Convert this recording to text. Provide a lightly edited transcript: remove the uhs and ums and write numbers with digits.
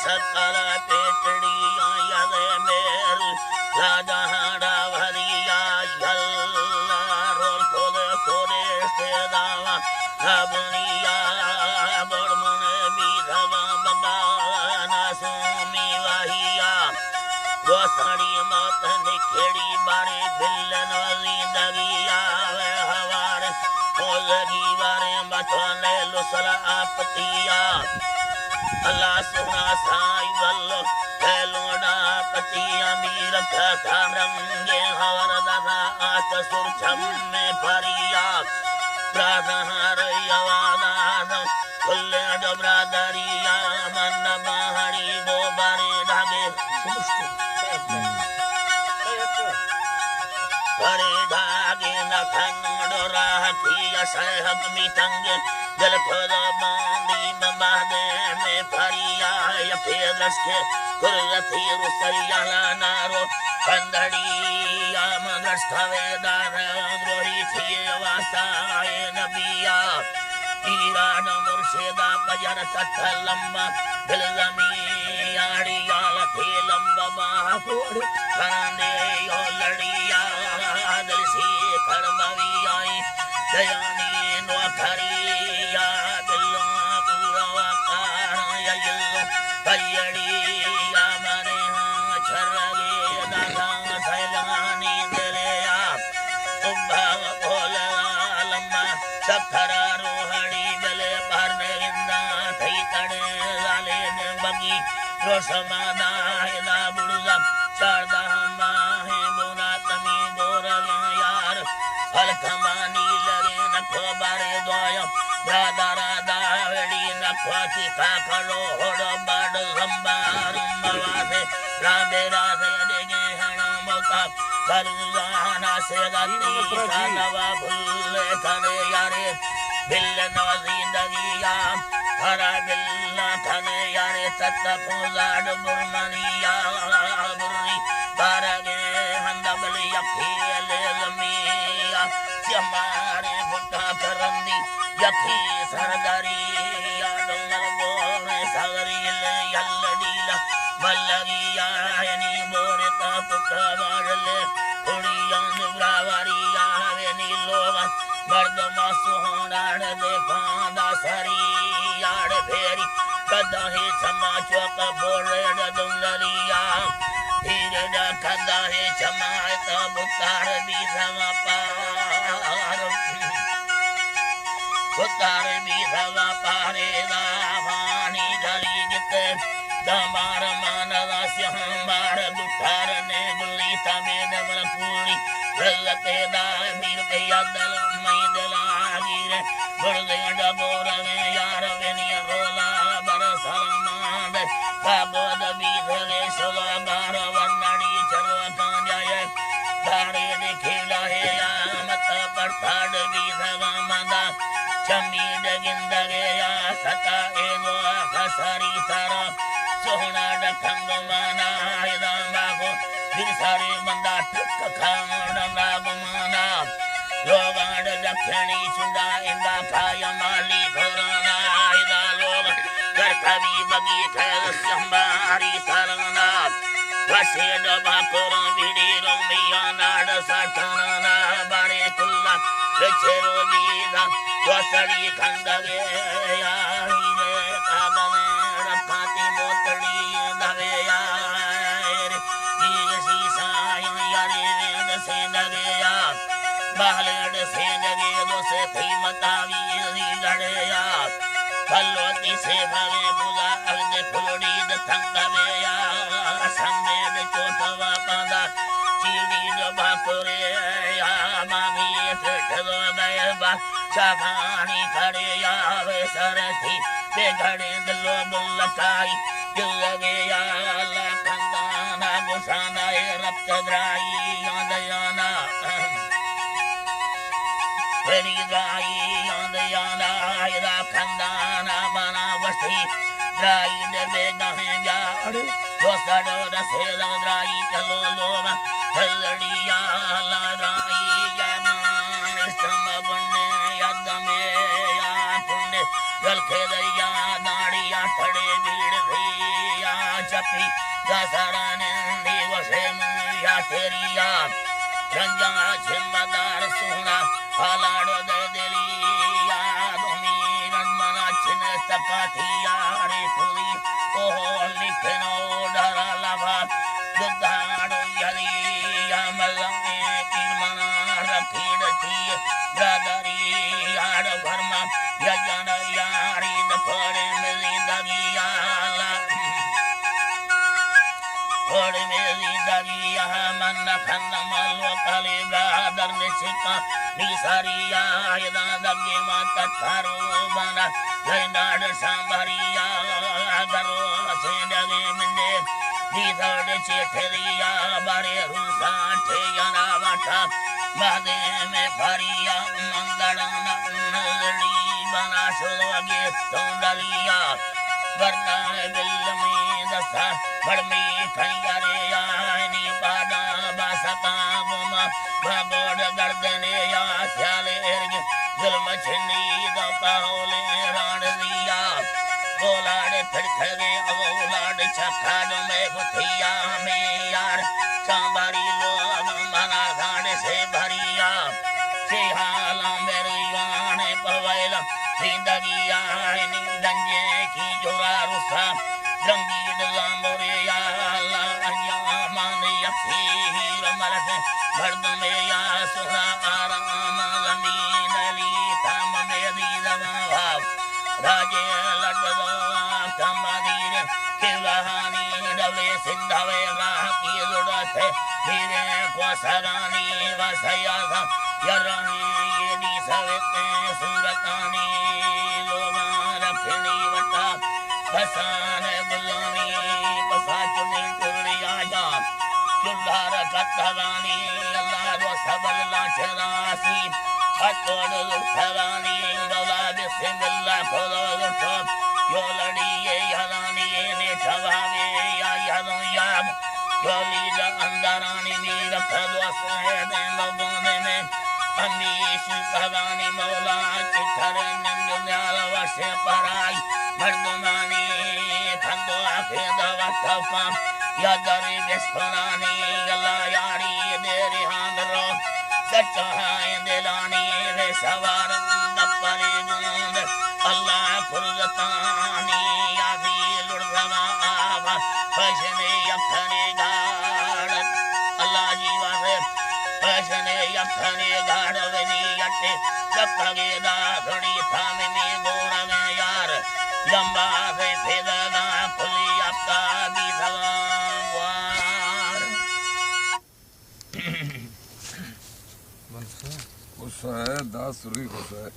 सकल पेटड़िया यले मेरु राजा भरिया रोल खोदे खोदे से दावा हबनिया बड़मन बीधवा बगाना सुमी वहिया गोसड़ी मत निखेड़ी बारे बिल्लन जिंदगिया हवार ओलगी बारे बचने लुसला आपतिया अल्लाह सुना साई वल्लो हेलोना पतिया मीर कथा रंगे हवर दादा आस सुरछम में परिया प्राधार यवादा कुल्ले डबरादरिया मन बहरी गोबारे धागे परे धागे नखन डोरातिया सहब मितंगे जल खोद बांदी बबादे में फरिया या फेदस के कुरती रुसरिया नारो कंदड़िया मदरस खवेदार ग्रोही थी वासाए नबिया ईरान मुर्शिदा बजर तथ लंबा दिल जमियाड़िया लथे लंबा बाहुर करांदे यो लड़िया दिल से खड़मवी आई दयानी नो खरिया दिलों पूरा कारा यल्लो कयड़िया मरे छरगे दादा सैलानी दिलया उब्बा बोला लम्मा सखरा रोहड़ी बले परने इंदा थई तड़े लाले ने बगी रोसमाना हिदा बुड़गा शारदा माहे बुना तमी बोरगे यार फलकमानी लगे नखो बारे दोया राधा राधा वेड़ी नखो चिका करो होड़ो बाड़ लंबार मवासे राधे राधे देगे हणो मौका करुजाना से गति सानवा भूले करे यारे दिल नवा जिंदगिया हरा दिल थने यारे सत्त फूजाड़ बुरमनिया बुर्री बारगे हंदबली अखिले जमिया चमारे फुटा करंदी यखी सरदरिया डंगर बोरे सागरिले यल्लडीला मल्लगिया हनी बोरे का पुटा बाड़ले कुड़ियां दुरावरिया वेनी लोगा मर्दमा सुहानाड़ दे पांदा सरियाड़ फेरी कदा ही क्षमा चौक बोरेड़ दुंगरिया धीरे ड कदा ही क्षमा तब उतार भी धवा पार उतार भी धवा पारे दावानी गली जिते दमार मानवा श्यामार दुठार ने गुली तमें दमन पूरी रलते दा मीर के यादल मई दलागीरे गुर्दे डबोर में यार वेनिया रोला बरसलमाद बाबोद बीधले सोगार वन्नड़ी चरवा जाए दारे दिखिला है यामत पड़ताड़ बीधवा मदा चमीड गिंदगे या सता एनो खसरी तारा सोहना डखंग माना हिदांगा को दिल सारे बंदा ठक खांडा बमाना लोगाड़ दक्षिणी चुंदा इंदा खाया माली घोरना हिदा लोग कर कभी बगी खैर संबारी तरना वसे डबा कोरं बिड़ी रोमिया नाड़ सटना बारे कुल्ला रचेरो बीदा वसड़ी खंडगे यारी रे कागमे रखाती मोतड़ी दवे यार ये सीसाय यारे वेद से लगे यार बाहलेड से लगे दो से थी मतावी लड़े यार फलोती से भवे बुला अगदे फुलोड़ी दथंगवे यार संदेद चोटवा पादा चीड़ी दबा कोरे यार मांगी ठेठो बैबा साभानी खड़े यावे सरथी बेघड़े दिलो बुल्लकाई दिलगे यार खंदाना गुसाना रक्त द्राई यादयाना वेरी द्राई यादयाना तेरा खंदाना बना बस्ती द्राई दे बेगाहे जा अरे दोस्तड़ो रसे द्राई चलो लोग हलड़िया लड़ाई जान सम बन्ने याद में या पुण्य जल खेदया दाड़िया ठड़े भीड़ भैया चपी दसरने वसे या तेरिया रंजा छिमदार सुना हालाड़ो दे दिलिया दोमी रंजमना छिन तपातिया रे पुरी ओहो लिखनो डरा लभा दुधाड़ो यलिया मलंगे इमना रखीड़ थी ब्रदरी यार वर्मा यजन यारी दफड़े मिली दगिया और मेरी दगिया मन खंड मलो कले ब्रदर ने छिका निसारिया यदा दगे माता थारो बना जयनाड सांबरिया गरो से दगे मिंदे दीदड़ चेठरिया बारे रूसा ठे याना वाटा मादे में भरिया मंगड़ा नड़ी बना शोगे तोंडलिया वरना बिल में दसा बड़मी खंगरे यानी बादा बासता गुमा बाबोड गर्दने या स्याले एरगे जुल्म छिन्नी दपाहोले राण दिया गोलाड फिरखगे अगोलाड छखाड में गुथिया में यार सांबारी लोग मना गाड़ से भरिया सेहाला मेरी वाने पवेला जिंदगी आनी गंजे की जोरा रुसा रंगी दलामोरे या अल्लाह मान यकीर मरद मर्द में या सुना आराम जमीन ली तम मेरी दवा राजे लटदो कमदीर किलानी डबले सिंधवे राकी जुड़ते धीरे को सरानी वसया था यरानी ये दी सवेते सूरतानी लोगा रखनी वटा बसान गुलानी बसा चुनी टुड़ी आजा चुल्हार कत्तवानी अल्लाह रो सबल लाचरासी अतोड़ उठवानी डोला बिस्मिल्लाह खोलो उठो यो लड़िए यलानी ने ठवावे या यलो याब योली द अंदरानी मीर खदोस है दे लोगों में अमीश भवानी मौला के करन दुनियाल वसे पराई मर्दमानी खंदो आखे दवा तफा या दरी बिस्फरानी अल्लाह यारी देरे हांदरो सच्चाई दिलानी रे सवार नपरे गुंद अल्लाह फुरतानी या भी लुड़वा आवा फशने यफने गाड़ अल्लाह जीवा से फशने यफने गाड़ वनी यटे सबके दा घड़ी थामे में गोरा में यार लंबा से फेदना फुली आपका भी भगवान खुश है दास सुरी खुश है।